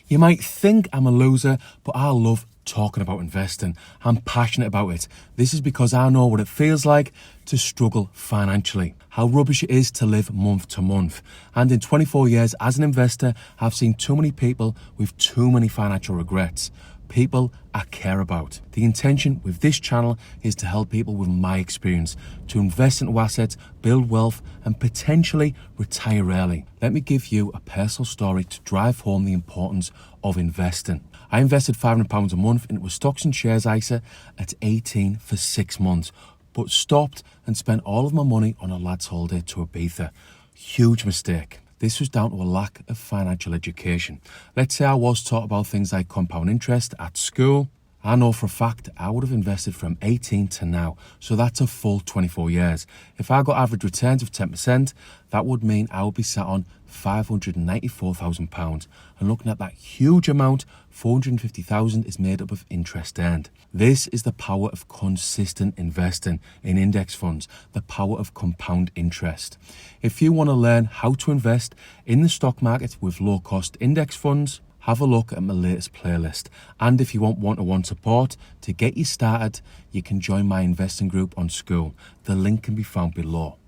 You might think I'm a loser, but I love talking about investing. I'm passionate about it. This is because I know what it feels like to struggle financially, how rubbish it is to live month to month. And in 24 years as an investor, I've seen too many people with too many financial regrets. People I care about. The intention with this channel is to help people with my experience to invest into assets, build wealth, and potentially retire early. Let me give you a personal story to drive home the importance of investing. I invested £500 a month into a stocks and shares ISA at 18 for 6 months, but stopped and spent all of my money on a lad's holiday to Ibiza. Huge mistake. This was down to a lack of financial education. Let's say I was taught about things like compound interest at school. I know for a fact I would have invested from 18 to now, so that's a full 24 years. If I got average returns of 10%, that would mean I would be sat on £594,000. And looking at that huge amount, £450,000 is made up of interest earned. This is the power of consistent investing in index funds, the power of compound interest. If you want to learn how to invest in the stock market with low-cost index funds, have a look at my latest playlist. And if you want one-to-one support to get you started, you can join my investing group on School. The link can be found below.